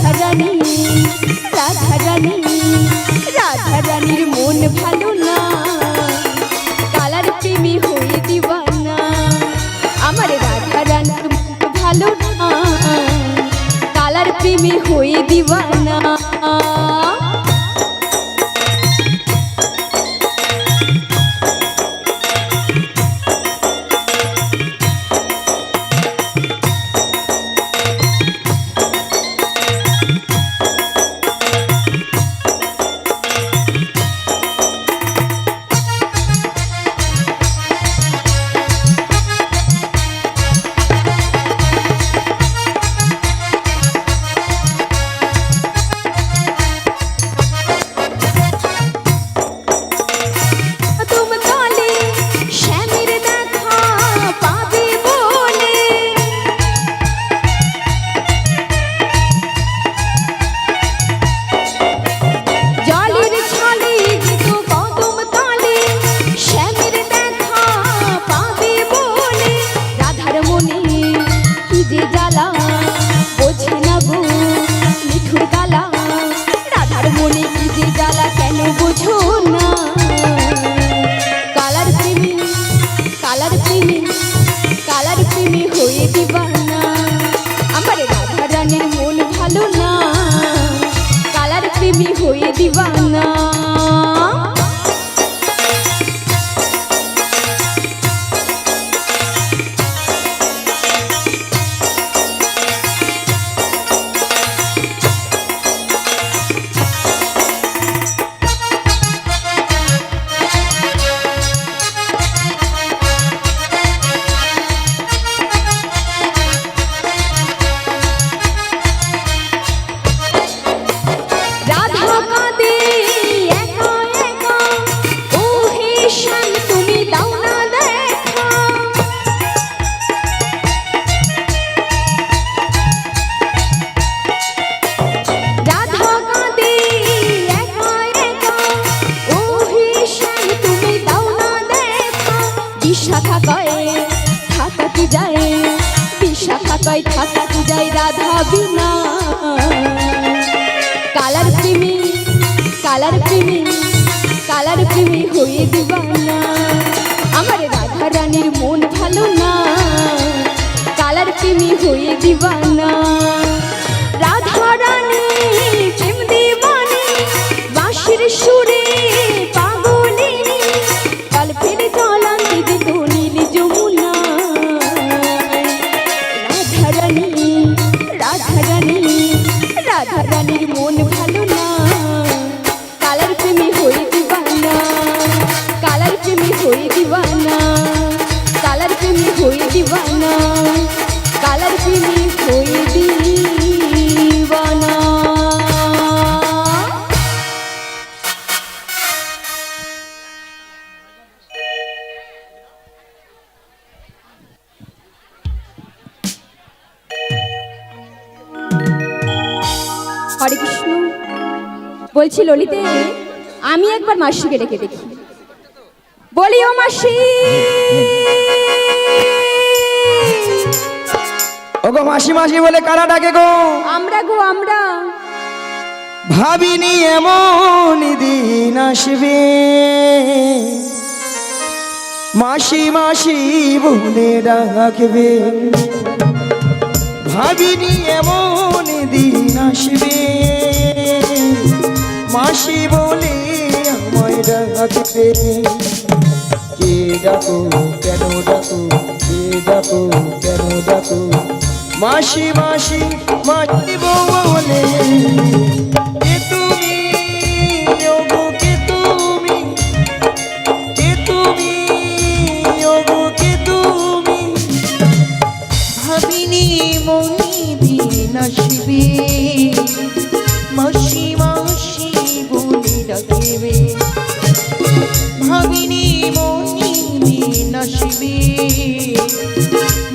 রাধারানী রাধারানী রাধারানীর মন ভালো না, কালার প্রেমী হয়ে দিওয়ানা। আমার রাধারানীর মন ভালো না, কালার প্রেমী হয়ে দিওয়ানা। হয়ে দিওয়ানা। থাকাতে যায় রাধা বিনা, কালার প্রেমী কালার প্রেমী কালার প্রেমী হয়ে দিওয়ানা। আমার রাধারানীর মন ভালো না, কালার প্রেমী হয়ে দিওয়ানা। রাধারানী প্রেম দিওয়ানি বাঁশির সুরে পাগলিনী, কাল ফেলে চলান দিদি তো নীল যমুনা। রাধারানীর মন ভালো না, কালার প্রেমী হয়ে দিওয়ানা, কালার প্রেমী হয়ে দিওয়ানা, কালার প্রেমী হয়ে দিওয়ানা, কালার প্রেমী হয়ে দিওয়ানা। হরে কৃষ্ণ। বলছি ললিতে, আমি একবার মাসিকে ডেকে দেখি। বলি ও মাসি। ওগো মাসি মাসি বলে কারা ডাকে গো? আমরা গো আমরা। ভাবিনি এমন দিন আসবে, মাসি মাসি বলে ডাকবে। ভাবিনি এমন দিন আসবে, মাসি বলে আমায় ডাকবে। কে ডাকো কেন ডাকো, কে ডাকো কেন ডাকো, মাসি মাসি মাসি বলে। কে তুমি ওগো, কে তুমি, কে তুমি ওগো, কে তুমি। ভাবিনি মনি দিন আসবে, মাসি মাসি বলে ডাকবে। ভাবিনি মনি দিন আসবে,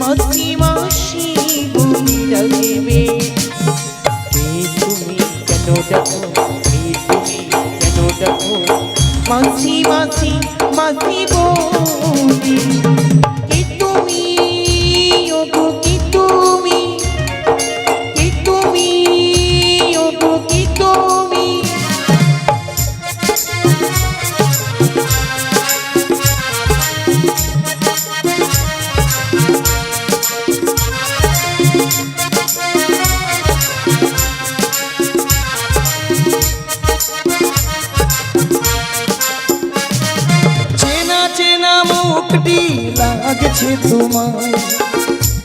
মাসি মাসি বলে ডাকবে। কে তুমি কেন ডাকো, কে তুমি কেন ডাকো, মাসি মাসি মাসি বলে। কে তুমি ওগো, কে তুমি, কে তুমি লাগছে তোমায়,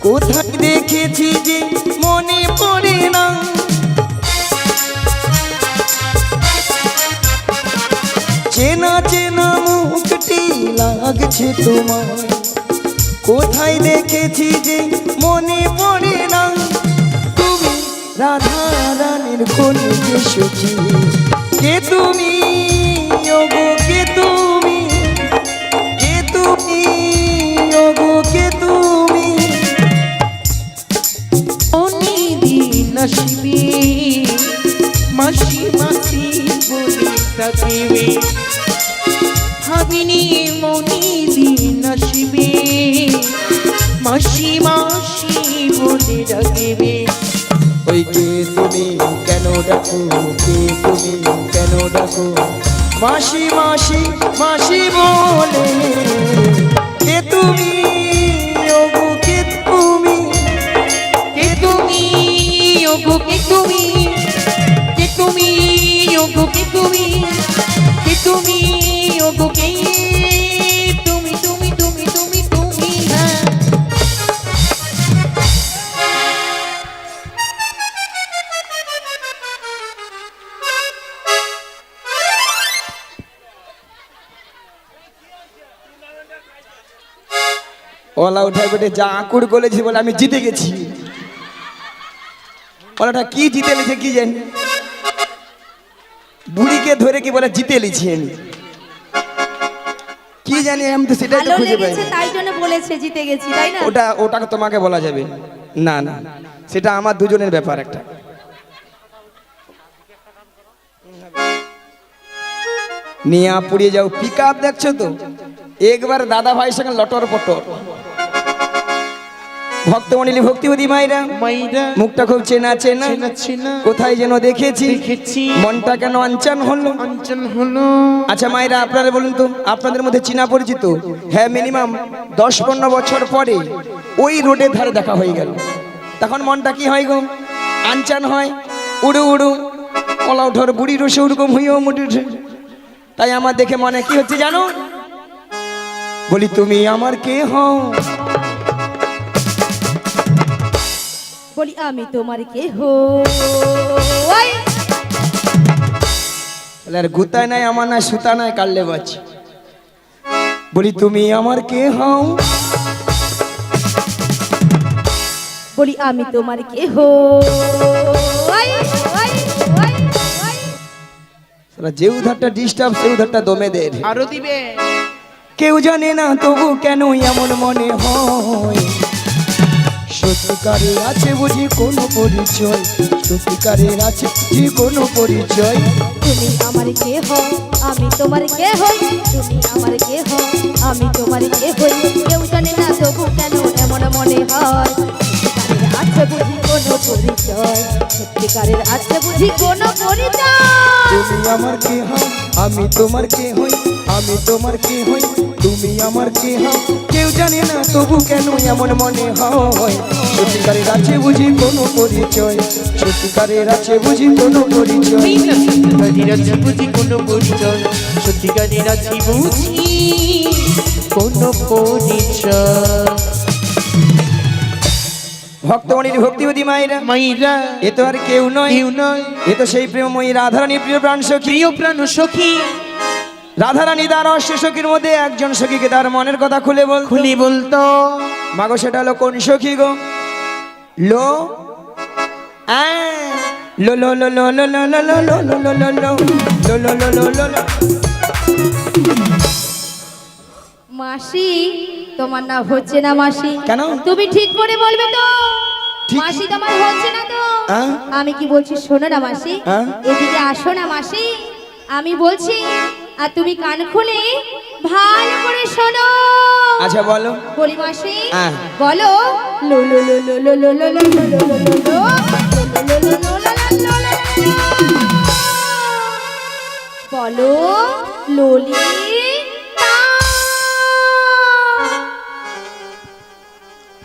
কোথায় দেখেছি যে মনে পড়ে না। চেনা চেনা মুখটি লাগছে তোমায়, কোথায় দেখেছি যে মনে পড়ে না। তুমি রাধা রানীর কোন সখী, কে তুমি ওগো কে তুমি, কে তুমি ওগো কে তুমি। অনিদিন আসবে মাসি মাসি বলে থাকিবে, ভাবিনি মনিদিন আসবে মাসি মাসি বলে ডাকিবে। ওই কে তুমি কেন ডাকো, কে তুমি কেন ডাকো, মাসি মাসি মাসি বলে। কে তুমি ওগো কে তুমি, কে তুমি ওগো কে তুমি, কে তুমি ওগো কে তুমি, কে তুমি ওগো কে তুমি, তুমি তুমি তুমি তুমি হ্যাঁ। ওলা উঠায় বেটে যা আকুর বলেছি বলে আমি জিতে গেছি। ওলাটা কি জিতে লিছে কি জানি, বুড়িকে ধরে কি বলে জিতে লিছি আমি, কি জানি আমি তো সেটাই তো ভালো খুঁজে পাই লেগেছে তাই জন্য বলেছে জিতে গেছি, তাই না? ওটাকে তোমাকে বলা যাবে না, না সেটা আমার দুজনের ব্যাপার একটা। নিয়া পুড়িয়ে যাও পিক আপ দেখছো তো, একবার দাদা ভাইয়ের সঙ্গে লটর পটর। ভক্তমণ্ডলী ভক্তিবতী মায়েরা, মাইরা মুখটা খুব চেনা চেনা, চেনা চেনা কোথায় যেন দেখেছি, দেখেছি মনটা কেন আনচান হলো। অঞ্চল হলো। আচ্ছা মায়েরা আপনারা বলুন তো, আপনাদের মধ্যে চিনা পরিচিত? হ্যাঁ, মিনিমাম 10-15 বছর পরে ওই রোডের ধারে দেখা হয়ে গেল, তখন মনটা কি হয় গো, আনচান হয়, উড়ু উড়ু কলা উঠোর বুড়ি রসে ওরকম হইও মুটি উঠে। তাই আমার দেখে মনে কি হচ্ছে জানো, বলি তুমি আমার কে হও, বলি আমি তোমার কে হো। আর গুতায় নাই আমার নাই সুতা নাই কাটলে বাঁচ, বলি তুমি আমার কে হও, বলি আমি তোমার কে হো। যে উধারটা ডিস্টার্ব সে উধারটা দমেদের। আরো দিবে কেউ জানে না তবু কেন এমন মনে হয়, সত্যিকারের আছে বুঝি কোনো পরিচয়, সত্যিকারের আছে বুঝি কোনো পরিচয়। তুমি আমার কে হও, আমি তোমার কে হই, তুমি আমার কে হও, আমি তোমার কে হই। কেউ জানে না তবু কেন এমন মনে হয়, সত্যিকারের আছে বুঝি কোনো পরিচয়, সত্যিকারের আছে বুঝি কোনো পরিচয়। তুমি আমার কে হও, আমি তোমার কে হই, আমি তোমার কে হই, তুমি আমার কে হও। কেউ জানে না তবু কেন এমন মনে হয়, সত্যিকারের আছে বুঝি কোনো পরিচয়, সত্যিকারের আছে বুঝি কোনো পরিচয়। সত্যিকারের আছে বুঝি কোনো পরিচয়, সত্যিকারের আছে বুঝি কোনো পরিচয়। ভক্তমণির ভক্তিবতী মায়েরা, মাইরা এ তো আর কেউ নয়, কেউ নয়, এ তো সেই প্রেমময়ী রাধারানীর প্রিয় প্রাণ সখী। প্রিয় প্রাণ সখী রাধারানী তার অষ্ট সখীর মধ্যে একজন সখীকে তার মনের কথা খুলে বলতো, মাগো সেটা হলো কোন সখী গো, লো লো লো লো লো লো লো লো লো লো লো লো লো লো লো লো লো লো লো। মাসি তোমার না হচ্ছে না মাসি, কেন? তুমি ঠিক করে বলবে তো, ঠিক- মাসি তোমার হচ্ছে না তো। হ্যাঁ? আমি কি বলছি শোনো না মাসি, হ্যাঁ? এদিকে আসো না মাসি, আমি বলছি আর তুমি কান খুলে ভালো করে শোনো। আচ্ছা বলো। বলি মাসি, হ্যাঁ। বলো লো লো লো লো লো লো লো লো লো লো লো লো লো। বলো ললিতা।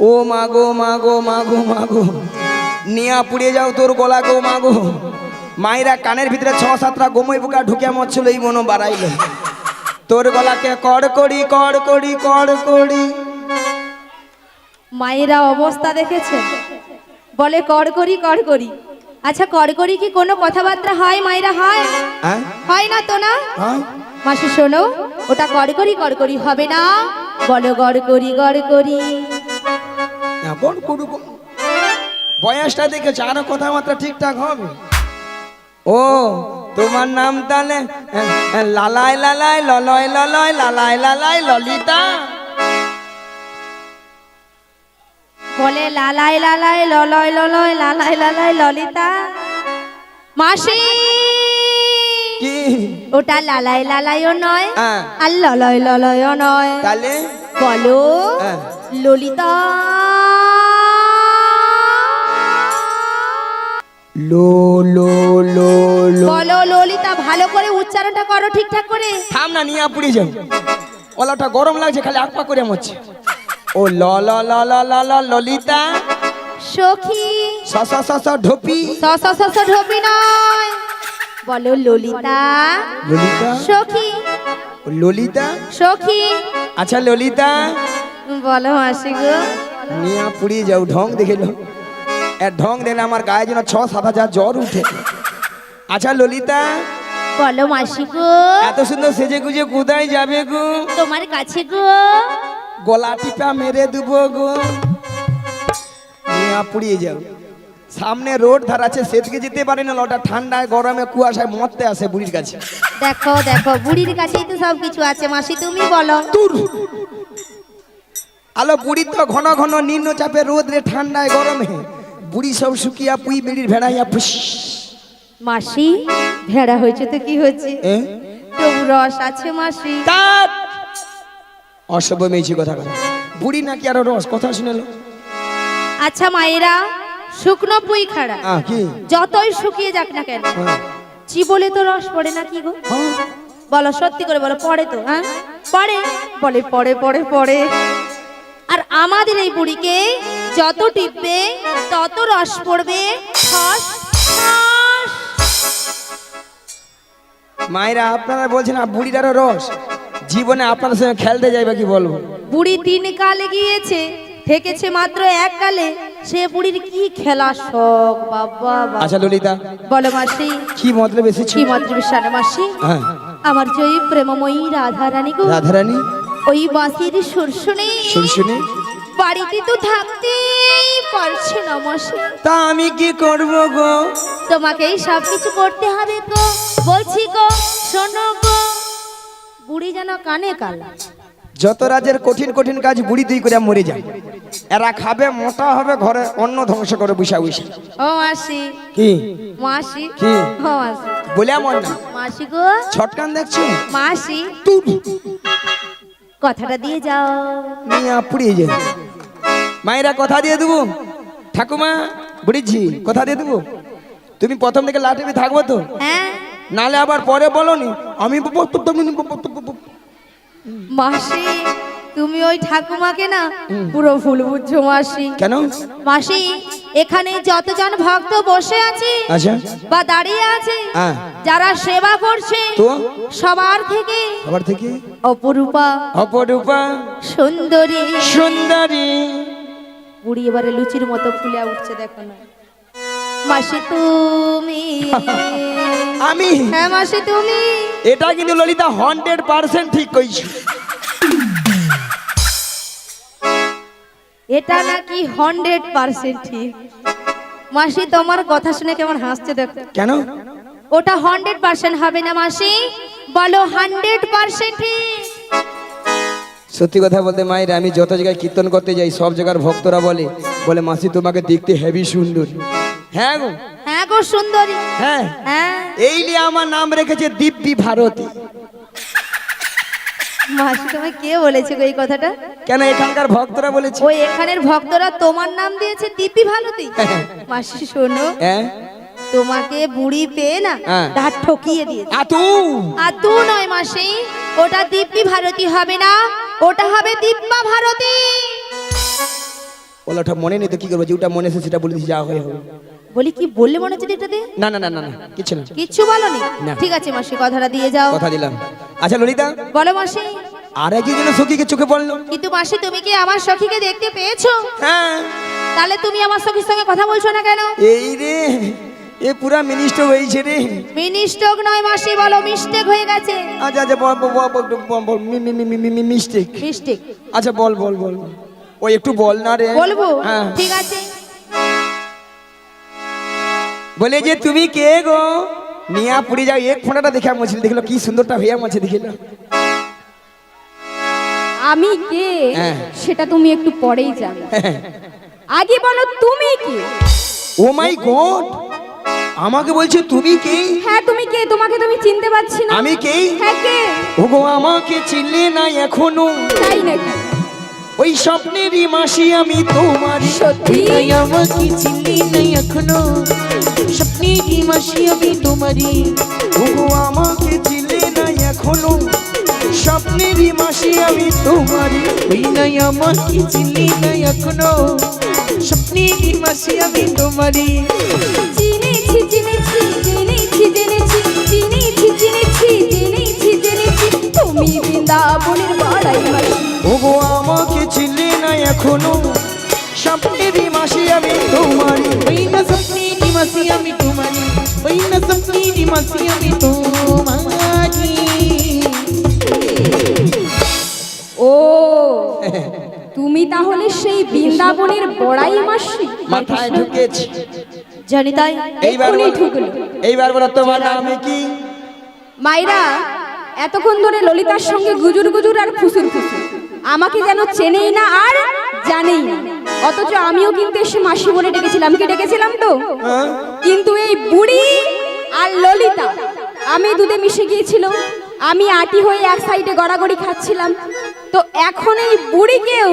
ও মাগো মাগো মাগো মাগো, নিয়া পুড়িয়ে যাও তোর গলা গো মাগো। মায়েরা কানের ভিতরে 6-7টা গোময় পোকা ঢুকে মরছিল, এই মনো বাড়াইল তোর গলাকে কড় করি কড় করি কড় করি। মায়েরা অবস্থা দেখেছে, বলে কড়কড়ি কড়কড়ি। আচ্ছা কড়কড়ি কি কোনো কথাবার্তা হয় মায়েরা? হয় হ্যাঁ হয় না তো না? হ্যাঁ মাসি শোনো, ওটা কড়কড়ি কড়কড়ি হবে না, বলো গড়কড়ি গড়কড়ি। এখন কোনো বয়সটা দেখেছে, আরো কথাবার্তা ঠিকঠাক হবে। ও তোমার নাম তাহলে লালাই লালাই ললয় ললয় লালাই লালাই ললিতা। বলে লালাই লালাই ললয় ললয় লালাই লালাই ললিতা। মাসি কি ওটা লালাই লালাইও নয় হ্যাঁ। আর ললয় ললয়ও নয়, তাহলে বলো হ্যাঁ। ললিতা। লো লো লো লো। বলো ললিতা, ভালো করে উচ্চারণটা করো ঠিকঠাক করে। থাম না, নিয়ে পুড়ে যাও। ওলাটা গরম লাগছে, খালি আকপা করে মরছে। ও ল ল ল ল ল ল ললিতা। সখী স স স স ঢোপি। স স স স ঢোপি নয়, বলো ললিতা। ললিতা সখী ও ললিতা। সখী আচ্ছা ললিতা, বলো মাসি গো। নিয়ে পুড়িয়ে যাও। ঢং দেখে লো, এর ঢং দেখলে আমার গায়ে যেন 6-7 হাজার জ্বর উঠে। আচ্ছা ললিতা, বলো মাসি গো। এত সুন্দর সেজে গুজে কোথায় যাবে গো? তোমার কাছে গো। গলা টিপা মেরে দেবো গো। নিয়ে পুড়িয়ে যাও। সামনে রোড ধার আছে, সেদিকে যেতে পারি না, ওটা ঠান্ডায় গরমে কুয়াশায় মরতে আসে বুড়ির কাছে। দেখো দেখো, বুড়ির কাছেই তো সব কিছু আছে মাসি, তুমি বলো। তুর আলো বুড়ি তো ঘন ঘন নিম্ন চাপে রোদ রে ঠান্ডায় গরমে বুড়ি সব শুকিয়া পুই বিড়ির ভেড়াইয়া ফুস। মাসি ভেড়া হয়েছে তো কি হয়েছে, এ? তবু রস আছে মাসি। তাত! অসভ্য মেয়েছি কথা কথা। বুড়ি নাকি আরো রস কথা শুনেলো। আচ্ছা মায়েরা, শুকনো পুই খাড়া কি যতই শুকিয়ে যাক না কেন, হ্যাঁ। চিবলে তো রস পড়ে না কি গো? হ্যাঁ। বলো সত্যি করে বলো, পড়ে তো? হ্যাঁ পড়ে, বলে পড়ে পড়ে পড়ে। আর আমাদের এই বুড়িকে যত টিপবে তত রস পড়বে, ঠস ঠস। মায়েরা আপনারা বলছেন বুড়ির আরো রস, জীবনে আপনার সঙ্গে খেলতে যাইবা কি বলবো? বুড়ি 3 কালে গিয়েছে, থেকেছে মাত্র 1 কালে, সে বুড়ির কি খেলা শখ বাবা বাবা। আচ্ছা ললিতা, বলো মাসি। কি মতলব এসেছি? কি মাত্র বিশাল মাসি, হ্যাঁ। আমার জয়ী প্রেমময়ী রাধারানী গো, রাধারানী ওই বাঁশির সুর শুনে শুনে বাড়িতে তো থাকতেই পারছে না মাসি। তা আমি কি করব গো? তোমাকেই সব কিছু করতে হবে গো, বলছি গো শোনো গো। বুড়ি যেন কানে কালা। যত রাজের কঠিন কঠিন কাজ বুড়ি তুই করে মরে যায়। এরা খাবে, মোটা হবে, ঘরে অন্ন ধ্বংস করে বসা বসে। ও মাসি। কি মাসি কি? ও মাসি। বলে মন না, মাসি গো। ছটকান দেখছো? মাসি তুই কথাটা দিয়ে যাও। নিয়ে পুড়িয়ে যায়। মায়েরা কথা দিয়ে দেবো, ঠাকুমা বুড়িছি কথা দিয়ে দেবো। তুমি প্রথম থেকে লাঠিতে থাকবো তো, হ্যাঁ নালে আবার পরে বলো নি আমি মাসি, তুমি ওই ঠাকুমাকে না পুরো ভুল বুঝছো মাসি। কেন? মাসি, এখানে যতজন ভক্ত বসে আছে আচ্ছা বা দাঁড়িয়ে আছে, হ্যাঁ। যারা সেবা করছে, তো সবার থেকে আবার থেকে অপরূপা অপরূপা সুন্দরী সুন্দরী। বুড়ি এবারে লুচির মতো ফুলে উঠছে, দেখো না মাসি তুমি। আমি হ্যাঁ মাসি তুমি। এটা কিন্তু ললিতা 100% ঠিক কইছি। এটা নাকি 100% ঠিক। মাসি তোমার কথা শুনে কেমন হাসছে দেখো। কেন? ওটা 100% হবে না মাসি, বলো 100% ঠিক। সত্যি কথা বলতে মায়ের, আমি যত জায়গায় কীর্তন করতে যাই সব জায়গার ভক্তরা বলে বলে মাসি তোমাকে দেখতে হেভি সুন্দর। হ্যাঁ গো, হ্যাঁ গো সুন্দরী। হ্যাঁ। হ্যাঁ এই নিয়ে আমার নাম রেখেছে দিব্যি ভারতী। মাসি তোমায় কে বলেছে গো এই কথাটা? কেন এখানকার ভক্তরা বলেছে। ওই এখানের ভক্তরা তোমার নাম দিয়েছে দিব্যি ভারতী। মাসি শোনো, হ্যাঁ তোমাকে বুড়ি পেয়ে না হ্যাঁ। তার ঠকিয়ে দিয়েছে। আতু আতু নয় মাসি, ওটা দিব্যি ভারতী হবে না, ওটা হবে দিব্যা ভারতী। ওটা মনে নেই তো কি করবো, যেটা মনে এসে সেটা বলে দিচ্ছি, যা হয় হবে। বলি কি বললে মনে হচ্ছে এটাতে? না না না না না কিছু না, কিচ্ছু বলনি? না। ঠিক আছে মাসি, কথাটা দিয়ে যাও। কথা দিলাম। আচ্ছা ললিতা, বলো মাসি। আর একজন যেন সখীকে চোখে পড়লো। কিন্তু মাসি তুমি কি আমার সখীকে দেখতে পেয়েছো? হ্যাঁ। তাহলে তুমি আমার সখীর সঙ্গে কথা বলছো না কেন? এই রে, এ পুরা মিনিস্টার হয়েছে রে। মিনিস্টেক নয় মাসি, বলো মিস্টেক হয়ে গেছে। আচ্ছা আচ্ছা বল মিস্টেক। মিস্টেক আচ্ছা বল বল বল, ওই একটু বল না রে। বলবো? হ্যাঁ। ঠিক আছে। বলে যে তুমি কে গো? মিয়া পুরি যাও, এক ফোঁটাটা দেখে মছিল, দেখলো কি সুন্দরটা হইয়া মছে দেখিল। আমি কে হ্যাঁ। সেটা তুমি একটু পরেই জানো, আগে বলো তুমি কে? ও মাই গড, আমাকে বলছে তুমি কে? হ্যাঁ তুমি কে? তোমাকে তুমি চিনতে পারছি না। আমি কে? হ্যাঁ কে? ওগো আমাকে চিনলে না এখনো? তাই নাকি? ওই স্বপ্নেরই মাসি আমি তোমারই। সত্যি? তাই আমাকে চিনলি নাই এখনো, স্বপ্নেরই মাসি আমি তোমারই। ওগো আমাকে চিনলে না এখনো, স্বপ্নেরই মাসি আমি তোমারই। ওই নাই আমাকে চিনলি নাই এখনো, স্বপ্নেরই মাসি আমি তোমারই। চিনেছি চিনেছি চিনেছি জেনেছি, চিনেছি চিনেছি চিনেছি জেনেছি, তুমি বৃন্দাবনের বড়াই মাসি। ওগো আমাকে চিনলে না এখনো, স্বপ্নেরই মাসি আমি তোমারই। ওই না স্বপ্নেরই মাসি আমি তোমারই, ওই না স্বপ্নেরই মাসি আমি তোমারই। ও তুমি তাহলে সেই বৃন্দাবনের বড়াই মাসি? মাথায় ঢুকেছি। জানি তাই, এইবার এক্ষুনি বলো- ঢুকলো। এইবার বলো তোমার নাম কি? মাইরা এতক্ষণ ধরে ললিতার সঙ্গে গুজুর গুজুর আর ফুসুর ফুসুর, আমাকে যেন চেনেই না আর জানেই না, অথচ আমিও কিন্তু এসে মাসি বলে ডেকেছিলাম। কি ডেকেছিলাম তো? হ্যাঁ? কিন্তু এই বুড়ি আর ললিতা আমি দুধে মিশে গিয়েছিল, আমি আটি হয়ে এক সাইডে গড়াগড়ি খাচ্ছিলাম। তো এখন এই বুড়িকেও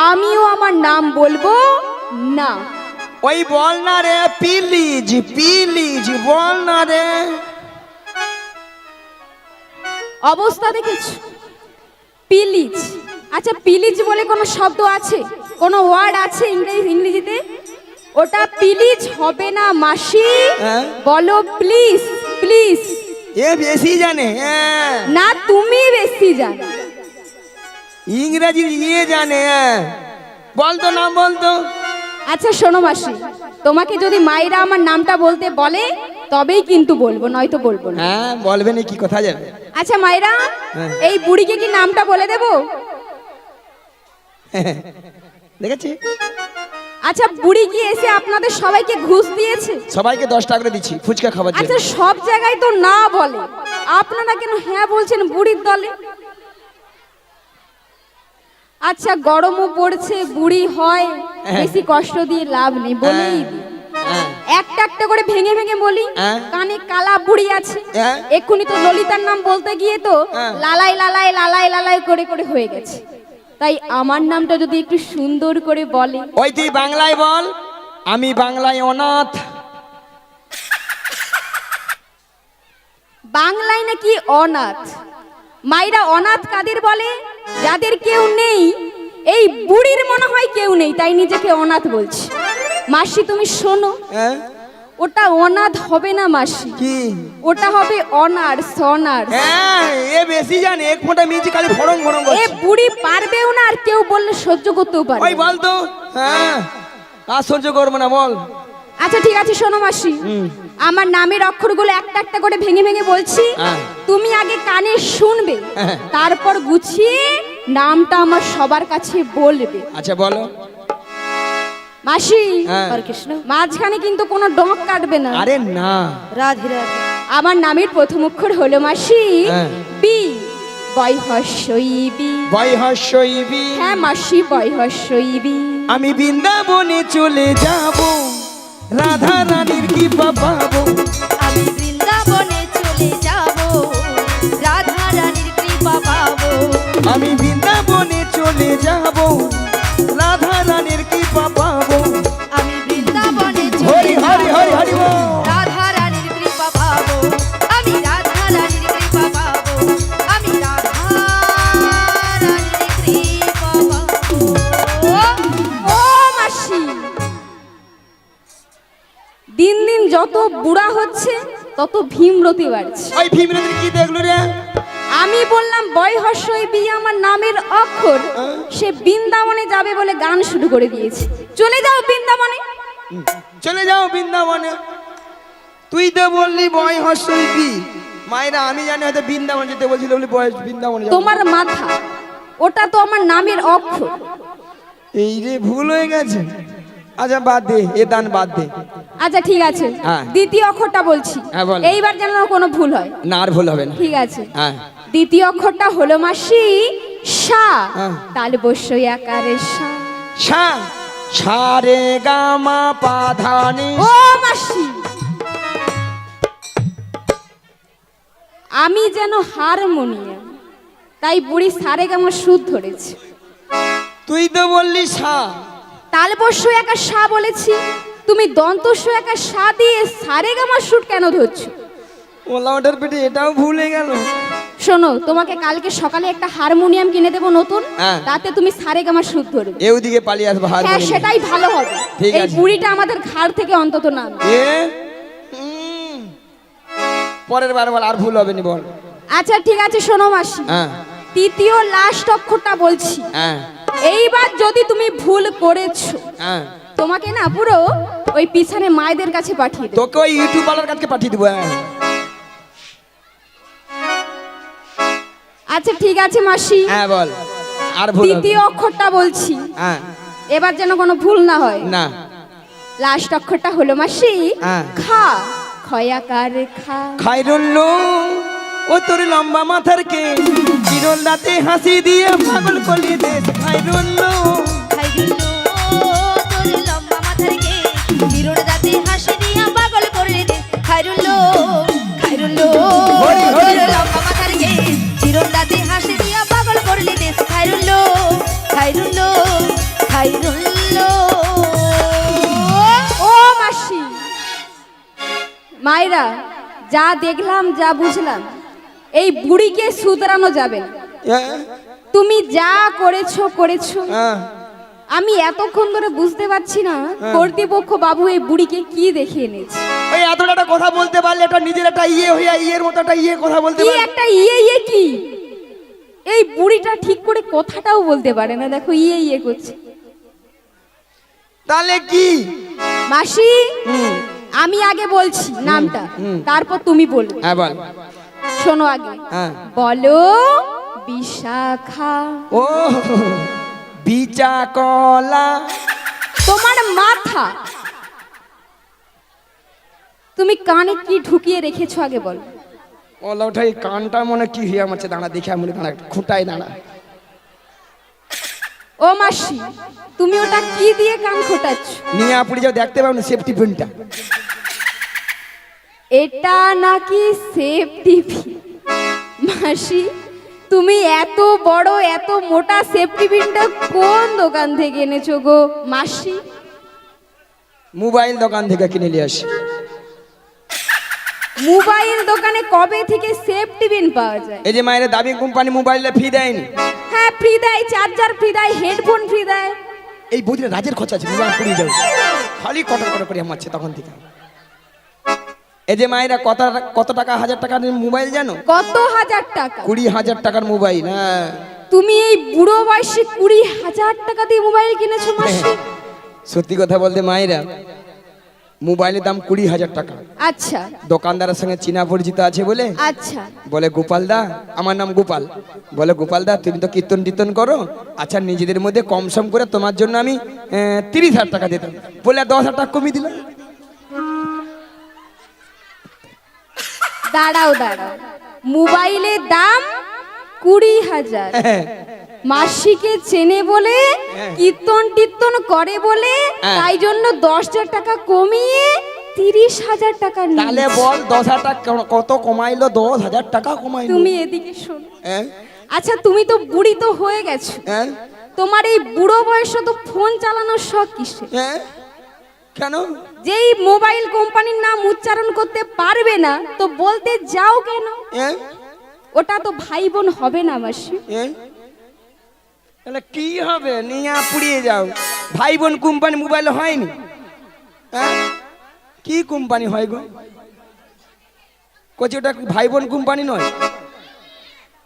আমিও আমার নাম বলবো না। ওই বল না রে, প্লিজ প্লিজ বল না রে। অবস্থা দেখেছো? পিলিজ। আচ্ছা পিলিজ বলে কোনো শব্দ আছে, কোনো ওয়ার্ড আছে ইংরেজিতে? ওটা পিলিজ হবে না মাসি, হ্যাঁ? বলো প্লিজ প্লিজ। এ বেশি জানে। হ্যাঁ, না তুমি বেশি জানো। ইংরেজি ইয়ে জানে। হ্যাঁ, বল তো নাম বল তো। আচ্ছা শোনো মাসি, তোমাকে যদি মায়েরা আমার নামটা বলতে বলে তবেই কিন্তু বলবো, নয়তো বলবো না। হ্যাঁ, বলবে না, কি কথা যাবে। আচ্ছা মায়েরা, হ্যাঁ। এই বুড়িকে কি নামটা বলে দেবো? দেখেছি, আচ্ছা বুড়ি কি এসে আপনাদের সবাইকে ঘুষ দিয়েছে? সবাইকে 10 টাকা করে দিচ্ছি ফুচকা খাবার জন্য। আচ্ছা সব জায়গায় তো না বলে, আপনারা কেন হ্যাঁ বলছেন বুড়ির দলে? আচ্ছা গরমও পড়ছে, বুড়ি হয়, বেশি কষ্ট দিয়ে লাভ নেই, বলেই দিই। হ্যাঁ, একটা একটা করে ভেঙে ভেঙে বলি। হ্যাঁ। কানে কালা বুড়ি আছে, হ্যাঁ। এক্ষুনি তো ললিতার নাম বলতে গিয়ে তো হ্যাঁ। লালাই লালাই লালাই লালাই করে করে হয়ে গেছে। তাই আমার নামটা যদি একটু সুন্দর করে বলে। ওই তুই বাংলায় বল, আমি বাংলায় অনাথ। বাংলায় নাকি অনাথ? মাইরা অনাথ কাদের বলে? যাদের কেউ নেই। এই বুড়ির মনে হয় কেউ নেই, তাই নিজেকে অনাথ বলছে। মাসি তুমি শোনো, হ্যাঁ, ওটা অনাথ হবে না মাসি, কি? ওটা হবে অনার্স অনার্স। হ্যাঁ, এ বেশি জানে, এক ফোঁটা মিষ্টি খালি ফড়ং ফড়ং এ করছে। বুড়ি পারবেও না, আর কেউ বললে সহ্য করতেও পারবে ওই না। বল তো। হ্যাঁ, আর সহ্য করবো না, বল। আচ্ছা ঠিক আছে শোনো মাসি, আমার নামের অক্ষরগুলো একটা একটা করে ভেঙে ভেঙে বলছি, হ্যাঁ। তুমি আগে কানে শুনবে, হ্যাঁ। তারপর গুছিয়ে নামটা আমার সবার কাছে বলবে। আচ্ছা বলো। মাসি, হ্যাঁ। মাঝখানে কিন্তু কোনো ডক কাটবে না। আরে না। রাধে রাধে। আমার নামের প্রথম অক্ষর হলো মাসি হ্যাঁ। বি, বয় হস্যই বি। বয় হস্যই বি। হ্যাঁ মাসি, বয় হস্যই বি। আমি বৃন্দাবনে চলে যাব, রাধা রানীর কৃপা পাবো। আমি বৃন্দাবনে চলে যাব, রাধা রানীর কৃপা পাবো। আমি বৃন্দাবনে চলে যাব, রাধা রানীর কৃপা পাবো। আমি বৃন্দাবনে হরি চলে হরি যাব, হরি হরি বল। রাধা রানীর কৃপা পাবো। আমি রাধা রানীর কৃপা পাবো, আমি রাধা রানীর কৃপা পাবো। ও মাসি, দিন দিন যত বুড়া হচ্ছে তত ভীমরতি বাড়ছে। ওই ভীমরতির কি দেখলো রে? আমি বললাম বয় হর্ষই বি আমার নামের অক্ষর, সে বৃন্দাবনে যাবে বলে গান শুরু করে দিয়েছে। চলে যাও বৃন্দাবনে। চলে যাও বৃন্দাবনে। তুই তো বললি বয় হর্ষই। মায়েরা আমি জানি হয়তো বৃন্দাবন যেতে বলছিল বলে বয়স বৃন্দাবনে যাবো। তোমার মাথা, ওটা তো আমার নামের অক্ষর। এই রে ভুল হয়ে গেছে। আচ্ছা বাদ দে, এ দান বাদ দে। আচ্ছা ঠিক আছে, হ্যাঁ। দ্বিতীয় অক্ষরটা বলছি, হ্যাঁ, বল। এইবার যেন কোনো ভুল হয়। না আর ভুল হবে না। ঠিক আছে, হ্যাঁ দ্বিতীয় অক্ষরটা হলো মাসি সা, হ্যাঁ। তাহলে বসই আকারে সা। সা সা রে গা মা পা ধা নি। ও মাসি, আমি যেন হারমোনিয়াম, তাই বুড়ি সারে গামা সুদ ধরেছে। তুই তো বললি সা। তাল বসই একা সা বলেছি, তুমি দন্তস্ব একা সা দিয়ে সারে গামা সুদ কেন ধরছো? ওলা ওটার পেটে এটাও ভুল হয়ে গেল। শোনো, তোমাকে কালকে সকালে একটা হারমোনিয়াম কিনে দেবো নতুন, হ্যাঁ। তাতে তুমি সারে গামা সুদ ধরবে। এ ওদিকে পালিয়ে আসবো হার হ্যাঁ সেটাই ভালো হবে। ঠিক এই আছে। বুড়িটা আমাদের ঘাড় থেকে অন্তত না। এ পরের বার বল, আর ভুল হবে না বল। আচ্ছা ঠিক আছে, শোনো মাসি, হ্যাঁ তৃতীয় লাস্ট অক্ষরটা বলছি, হ্যাঁ এইবার যদি তুমি ভুল করেছো হ্যাঁ তোমাকে না পুরো ওই পিছনে মায়েদের কাছে পাঠিয়ে দেবো। তোকে ওই ইউটিউব ওয়ালার কাছে পাঠিয়ে দিব। হ্যাঁ আচ্ছা ঠিক আছে মাসি, হ্যাঁ বল, আর ভুল হবে তৃতীয় অক্ষরটা বলছি, হ্যাঁ এবার যেন কোনো ভুল না হয়। না লাস্ট অক্ষরটা হলো মাসি হ্যাঁ। খা, খয়াকার খা। খাইরুল্লো ও তোর লম্বা মাথার কে চিরল দাঁতে হাসি দিয়ে পাগল করলি দে। খাইরুল্লো খাইরুল্লো তোর লম্বা মাথার কে চিরোর দাঁতে হাসি দিয়া পাগল করে দে। খাইরুল্লো খাইরুল্লো হরি, তোর হরি। লম্বা মাথার কে চিরোর দাঁতে হাসি দিয়া পাগল করলি দে। খাইরুল্লো খাইরুল্লো খাইরুল্লো। ও মাসি, মায়েরা যা দেখলাম যা বুঝলাম, এই বুড়িকে শুধরানো যাবে না। হ্যাঁ তুমি যা করেছো করেছো, হ্যাঁ আমি এতক্ষণ ধরে বুঝতে পারছি না কর্তৃপক্ষ বাবু এই বুড়িকে কি দেখে এনেছে। ওই এতটা একটা কথা বলতে পারলে এটা নিজের একটা ইয়ে হইয়া ইয়ের মতো একটা ইয়ে কথা বলতে কি পারলে। একটা ইয়ে ইয়ে কি, এই বুড়িটা ঠিক করে কথাটাও বলতে পারে না, দেখো ইয়ে ইয়ে করছে। তাহলে কি? মাসি হুম আমি আগে বলছি নামটা, তারপর তুমি বলবে। হ্যাঁ বল। শোনো আগে, হ্যাঁ বলো বিশাখা। ও বিচা কলা। তোমার মাথা, তুমি কানে কি ঢুকিয়ে রেখেছো আগে বল। ওলা ওঠাই কানটা মনে কি হইয়া মারছে, দাঁড়া দেখে আমি দাঁড়া খুঁটাই দাঁড়া। ও মাসি, তুমি ওটা কি দিয়ে কান খোটাচ্ছ? নিয়ে আপনি যাও দেখতে পাবেন সেফটি পিনটা। এটা নাকি সেফটি পিন? মাসি তুমি এত বড় এত মোটা সেফটি পিনটা কোন দোকান থেকে এনেছো গো মাসি? মোবাইল দোকান থেকে কিনে নিয়ে আসি। মোবাইল দোকানে কবে থেকে সেফটি পিন পাওয়া যায়? এই যে মায়ের দাবি কোম্পানি মোবাইলে ফ্রি দেয়নি। হ্যাঁ ফ্রি দেয়, চার্জার ফ্রি দেয়, হেডফোন ফ্রি দেয়। এই বইটা রাজের খরচা আছে, মোবাইল পুড়িয়ে যাবে খালি কটর কটর করে মারছে তখন থেকে। এই যে মায়েরা কত টাকা, 1000 টাকার মোবাইল জানো? কত হাজার টাকা? 20,000 টাকার মোবাইল। হ্যাঁ তুমি এই বুড়ো বয়সে 20,000 টাকা দিয়ে মোবাইল কিনেছো মাসি? সত্যি কথা বলতে মায়েরা মোবাইলের দাম 20,000 টাকা। আচ্ছা দোকানদারের সঙ্গে চিনা পরিচিত আছে বলে আচ্ছা, বলে গোপাল দা, আমার নাম গোপাল, বলে গোপাল দা তুমি তো কীর্তন টীর্তন করো, আচ্ছা নিজেদের মধ্যে কম সম করে তোমার জন্য আমি 30,000 টাকা দিতাম, বলে 10,000 টাকা কমিয়ে দিলাম। দাঁড়াও দাঁড়াও, মোবাইলের দাম 20,000, মাসিকে চেনে বলে কীর্তন টীর্তন করে বলে তাই জন্য 10,000 টাকা কমিয়ে 30,000 টাকা তাহলে নিয়েছে। বল 10,000 টাকা কত কমাইলো? 10,000 টাকা কমাইলো। তুমি এদিকে শোনো। হ্যাঁ আচ্ছা তুমি তো বুড়ি তো হয়ে গেছো, হ্যাঁ তোমার এই বুড়ো বয়সে তো ফোন চালানোর শখ কিসে? হ্যাঁ কেন? যেই মোবাইল কোম্পানির নাম উচ্চারণ করতে পারবে না তো বলতে যাও কেন? হ্যাঁ ওটা তো ভাই বোন হবে না মাসি। হ্যাঁ তাহলে কি হবে? নিয়ে পুড়িয়ে যাও। ভাই বোন কোম্পানি মোবাইল হয়নি? হ্যাঁ কি কোম্পানি হয় গো? কচি ওটা ভাই বোন কোম্পানি নয়।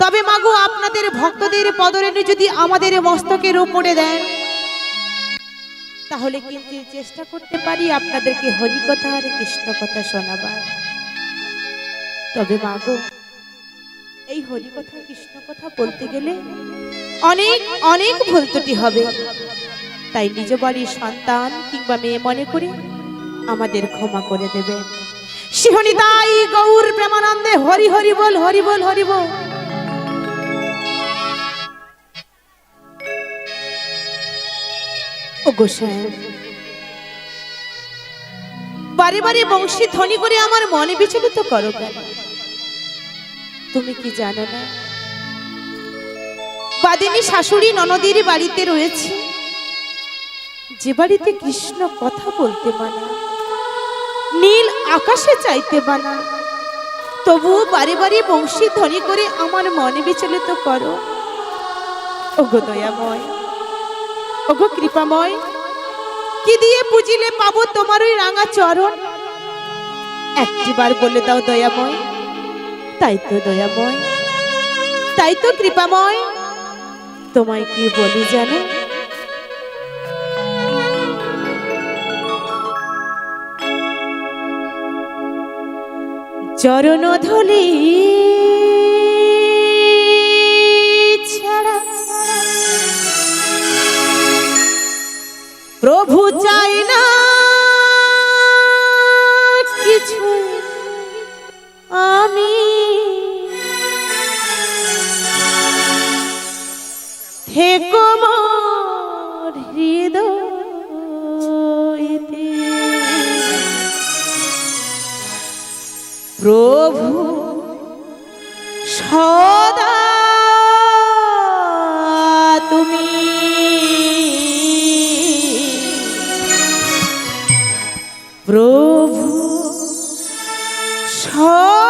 তবে মাগো আপনাদের ভক্তদের পদরেণু যদি আমাদের মস্তকের উপরে দেন, তাহলে কিন্তু চেষ্টা করতে পারি আপনাদেরকে হরি কথা আর কৃষ্ণ কথা শোনাবার। তবে মাগো এই হরি কথা কৃষ্ণ কথা বলতে গেলে অনেক অনেক ভুল ত্রুটি হবে, তাই নিজ বাড়ির সন্তান কিংবা মেয়ে মনে করে আমাদের ক্ষমা করে দেবে। শিহনি তাই গৌর প্রেমানন্দে হরি হরি বল, হরি বল, হরি বল। ও গোসাই, বারে বারে বংশী ধ্বনি করে আমার মনে বিচলিত করো কেন? তুমি কি জানো না বাদিনী শাশুড়ি ননদীর বাড়িতে রয়েছে, যে বাড়িতে কৃষ্ণ কথা বলতে মানা, নীল আকাশে চাইতে বানা, তবুও বারে বারে বংশী ধ্বনি করে আমার মনে বিচলিত করো। ওগো দয়াময়, ওগো কৃপাময়, কি দিয়ে পুজিলে পাবো তোমার ওই রাঙা চরণ? একটিবার বলে দাও দয়াময়। তাই তো দয়াময়, তাই তো কৃপাময়, তোমায় কি বলি জানো? চরণ ধুলি ছাড়া প্রভু চাই না কিছু, আমি থেকো মোর হৃদয়তে প্রভু সদা তুমি, প্রভু সদা